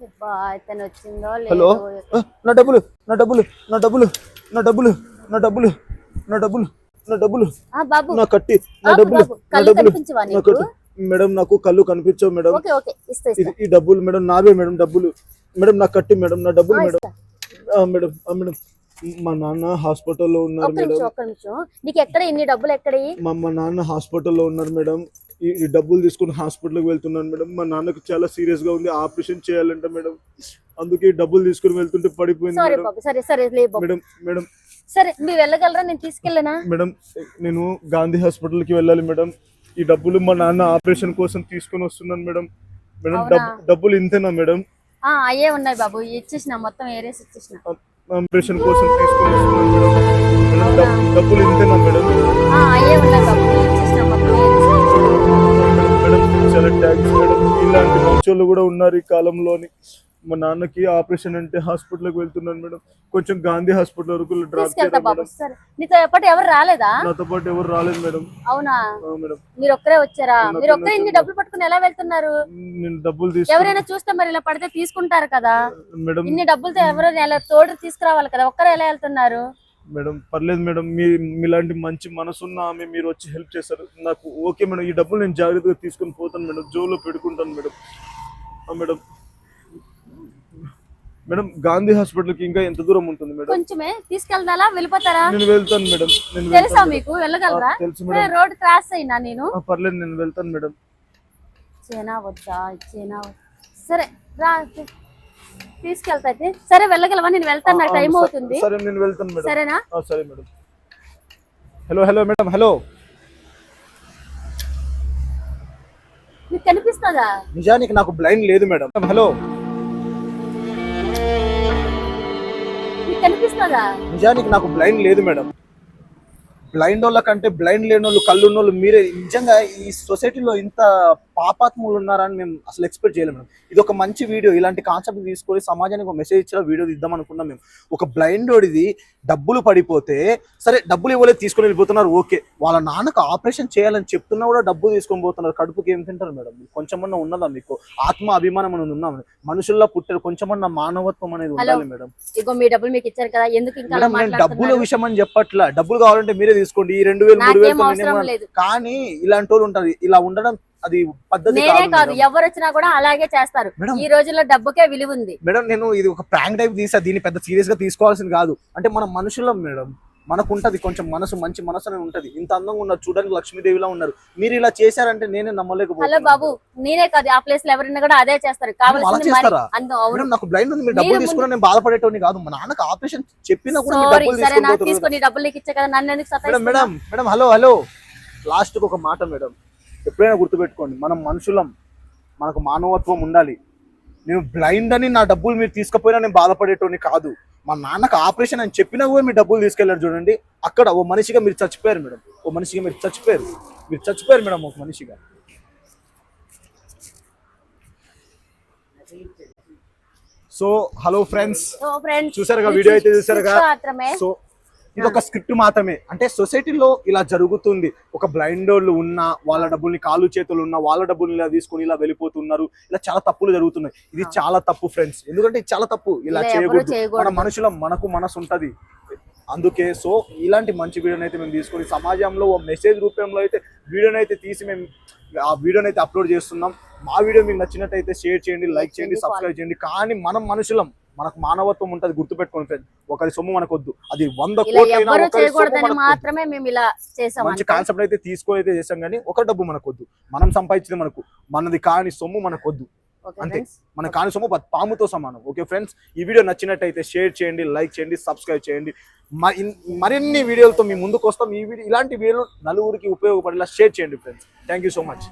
అబ్బా, ఇతను వచ్చిందో హలో లేదో. నా డబ్బులు నా డబ్బులు నా డబ్బులు నా డబ్బులు నా డబ్బులు నా డబ్బులు నా డబ్బులు బాబు నా కట్టి నా ఆపు డబ్బులు బాబు, నా కళ్ళు డబ్బులు కనిపించవా నా నీకు? కట్టి మేడం నాకు కళ్ళు కనిపించవు మేడం. ఓకే ఓకే, ఇస్తా ఇస్తా. ఈ డబ్బులు మేడం నావే మేడం డబ్బులు. మేడం నా కట్టి మేడం నా డబ్బులు మేడం. ఇస్తా. మేడం మేడం మా నాన్న హాస్పిటల్లో ఉన్నారు ఒక్క మేడం. నిమిషం ఒక్క నిమిషం. నీకు ఎక్కడ ఇన్ని డబ్బులు ఎక్కడి? మా నాన్న హాస్పిటల్లో ఉన్నారు మేడం. ఈ డబ్బులు తీసుకుని హాస్పిటల్కి వెళ్తున్నాను మేడం. మా నాన్నకు చాలా సీరియస్ గా ఉంది, ఆపరేషన్ చేయాలంట మేడం. అందుకే ఈ డబ్బులు తీసుకుని వెళ్తుంటే పడిపోయింది సారీ మేడం. బాబు, సరే సరే లే బాబు. మేడం మేడం సరే మీరు వెళ్ళగలరా? నేను తీసుకెళ్ళనా? మేడం నేను గాంధీ హాస్పిటల్కి వెళ్ళాలి మేడం. ఈ డబ్బులు మా నాన్న ఆపరేషన్ కోసం తీసుకొని వస్తున్నాను మేడం. మేడం అవునా? డబ్బులు ఇంతేనా మేడం? అయ్యే ఉన్నాయి బాబు, ఇచ్చేసిన మొత్తం ఏరేసి ఇచ్చేసిన. ఆపరేషన్ కోసం తీసుకొని వస్తున్నాను మేడం. మేడం డబ్బులు ఇంతేనా మేడం? అయ్యే ఉన్నాయి బాబు, ఇచ్చేసిన మొత్తం ఏరేసి ఇచ్చేసిన. మేడం చాలా థ్యాంక్స్ మేడం. ఇలాంటి మంచోళ్ళు కూడా ఉన్నారు ఈ కాలంలోని. మా నాన్నకి ఆపరేషన్ అంటే హాస్పిటల్కి వెళ్తున్నాను మేడం. కొంచెం గాంధీ హాస్పిటల్ వరకు డ్రాప్ తీసుకెళ్తా చేయండి బాబు. మేడం. సరే, నీతో ఎప్పటి ఎవరు రాలేదా? నాతో పాటు ఎవరు రాలేదు మేడం. అవునా? మేడం మీరు ఒక్కరే వచ్చారా? నేను మీరు ఒక్కరే ఒక్కనే ఇన్ని డబ్బులు పట్టుకుని ఎలా వెళ్తున్నారు? నేను డబ్బులు తీసుకుని ఎవరైనా చూస్తే మరి ఇలా పడితే తీసుకుంటారు కదా. మేడం ఇన్ని డబ్బులతో ఎవరైనా ఎలా తోడు తీసుకురావాలి కదా, ఒక్కరే ఎలా వెళ్తున్నారు? మేడం పర్లేదు మేడం. మీలాంటి మంచి మనసున్న ఆమె మీరు వచ్చి హెల్ప్ చేశారు నాకు. ఓకే మేడం, ఈ డబ్బులు నేను జాగ్రత్తగా తీసుకొని పోతాను మేడం. జోలో పెట్టుకుంటాను మేడం. మేడం మేడం గాంధీ హాస్పిటల్కి ఇంకా ఎంత దూరం ఉంటుంది మేడం? కొంచెమే తీసుకెళ్తారా, వెళ్ళిపోతారా? నేను వెళ్తాను మేడం. నేను తెలుసా వెళ్తాను మీకు? వెళ్ళగలరా? తెలుసు మేడం. రోడ్ క్రాస్ అయినా నేను పర్లేదు నేను వెళ్తాను మేడం. చేనా వద్దా? చేనా సరే రా, తీసుకెళ్తా అయితే. సరే వెళ్ళగలవా? నేను వెళ్తాను, నాకు టైం అవుతుంది. సరే నేను వెళ్తాను మేడం. సరేనా? సరే madam. Hello hello madam hello. మీకు కనిపిస్తుందా? నిజానికి నాకు బ్లైండ్ లేదు మేడం. హలో మీకు కనిపిస్తుందా? నిజానికి నాకు బ్లైండ్ లేదు మేడం. బ్లైండ్ వాళ్ళ కంటే బ్లైండ్ లేని వాళ్ళు, కళ్ళు ఉన్న వాళ్ళు మీరే. నిజంగా ఈ సొసైటీలో ఇంత పాపాత్ములు ఉన్నారని మేము అసలు ఎక్స్పెక్ట్ చేయలేము మేడం. ఇది ఒక మంచి వీడియో. ఇలాంటి కాన్సెప్ట్ తీసుకొని సమాజానికి ఒక మెసేజ్ ఇచ్చిన వీడియో ఇద్దాం అనుకున్నాం మేము. ఒక బ్లైండ్ వాడిది డబ్బులు పడిపోతే సరే డబ్బులు ఇవ్వలేదు తీసుకొని వెళ్ళిపోతున్నారు, ఓకే. వాళ్ళ నాన్నకు ఆపరేషన్ చేయాలని చెప్తున్నా కూడా డబ్బులు తీసుకొని పోతున్నారు. కడుపుకి ఏం తింటారు మేడం? కొంచెమన్నా ఉన్నదా మీకు? ఆత్మ అభిమానం అనేది ఉందా? మనుషుల్లో పుట్టారు, కొంచెమన్నా మానవత్వం అనేది ఉండాలి మేడం. ఇగో మీ డబ్బులు మీకు ఇచ్చారు కదా, ఎందుకు ఇంకా మేడం నేను డబ్బుల విషయం అని చెప్పట్లా. డబ్బులు కావాలంటే మీరే తీసుకోండి, ఈ 2000 3000 కానీ ఇలాంటి వాళ్ళు ఉంటారు. ఇలా ఉండడం అది పద్ధతి నేనే కాదు, ఎవరు వచ్చినా కూడా అలాగే చేస్తారు. ఈ రోజుల్లో డబ్బుకే విలువ ఉంది మేడం. నేను ఇది ఒక ప్రాంక్ టైప్ తీసా, దీన్ని పెద్ద సీరియస్ గా తీసుకోవాల్సింది కాదు. అంటే మన మనుషులం మేడం, మనకు ఉంటది కొంచెం మనసు, మంచి మనసు అనేది ఉంటది. ఇంత అందంగా ఉన్నారు, చూడడానికి లక్ష్మీదేవిలా ఉన్నారు. మీరు ఇలా చేశారంటే నేనే నమ్మలేకపోతున్నాను. హలో బాబు, నేనే కాదు, ఆ ప్లేస్ లో ఎవరైనా కూడా అదే చేస్తారు. కావాల్సింది నాకు బ్లైండ్ ఉంది, మీరు డబ్బులు తీసుకున్నా నేను బాధపడేటోని కాదు. మా నాన్నకు ఆపరేషన్ చెప్పినా కూడా తీసుకుని డబ్బులు ఇచ్చే కదా, నన్ను ఎందుకు సతాయిస్తున్నారు? Madam madam hello hello. Last ఒక మాట మేడం, ఎప్పుడైనా గుర్తుపెట్టుకోండి, మనం మనుషులం, మనకు మానవత్వం ఉండాలి. నేను బ్లైండ్ అని నా డబ్బులు మీరు తీసుకుపోయినా నేను బాధపడేటోని కాదు. మా నాన్నకు ఆపరేషన్ అని చెప్పినా కూడా మీరు డబ్బులు తీసుకెళ్లారు చూడండి. అక్కడ ఓ మనిషిగా మీరు చచ్చిపోయారు మేడం. ఓ మనిషిగా మీరు చచ్చిపోయారు మేడం, ఒక మనిషిగా. సో హలో ఫ్రెండ్స్, చూసారుగా వీడియో అయితే చూసారుగా. సో ఇది ఒక స్క్రిప్ట్ మాత్రమే. అంటే సొసైటీలో ఇలా జరుగుతుంది. ఒక బ్లైండ్ వాళ్ళు ఉన్న వాళ్ళ డబ్బుల్ని, కాలు చేతులు ఉన్న వాళ్ళ డబ్బుల్ని ఇలా తీసుకొని ఇలా వెళ్ళిపోతున్నారు. ఇలా చాలా తప్పులు జరుగుతున్నాయి. ఇది చాలా తప్పు ఫ్రెండ్స్. ఎందుకంటే ఇది చాలా తప్పు. ఇలా చేయకూడదు. మన మనుషులం, మనకు మనసు ఉంటది. అందుకే సో ఇలాంటి మంచి వీడియోని అయితే మేము తీసుకొని సమాజంలో ఓ మెసేజ్ రూపంలో అయితే వీడియోని అయితే తీసి మేము ఆ వీడియోని అయితే అప్లోడ్ చేస్తున్నాం. మా వీడియో మీకు నచ్చినట్టయితే షేర్ చేయండి, లైక్ చేయండి, సబ్స్క్రైబ్ చేయండి. కానీ మనం మనుషులం, మనకు మానవత్వం ఉంటది, గుర్తుపెట్టుకోండి ఫ్రెండ్స్. ఒకరి సొమ్ము మనకు వద్దు, అది 100 కోట్లైనా మాత్రమే మేము ఇలా చేసాం. మంచి కాన్సెప్ట్ అయితే తీసుకొని అయితే చేసాం, కానీ ఒకరి డబ్బు మనకు వద్దు. మనం సంపాదించింది మనకు, మనది కాని సొమ్ము మనకు వద్దు. అంతే, మన కాని సొమ్ము పాముతో సమానం. ఓకే ఫ్రెండ్స్, ఈ వీడియో నచ్చినట్టయితే షేర్ చేయండి, లైక్ చేయండి, సబ్స్క్రైబ్ చేయండి. మరిన్ని వీడియోలతో మీ ముందుకు వస్తాం. ఈ వీడియో ఇలాంటి వీడియోలు నలుగురికి ఉపయోగపడేలా షేర్ చేయండి friends. Thank you so much.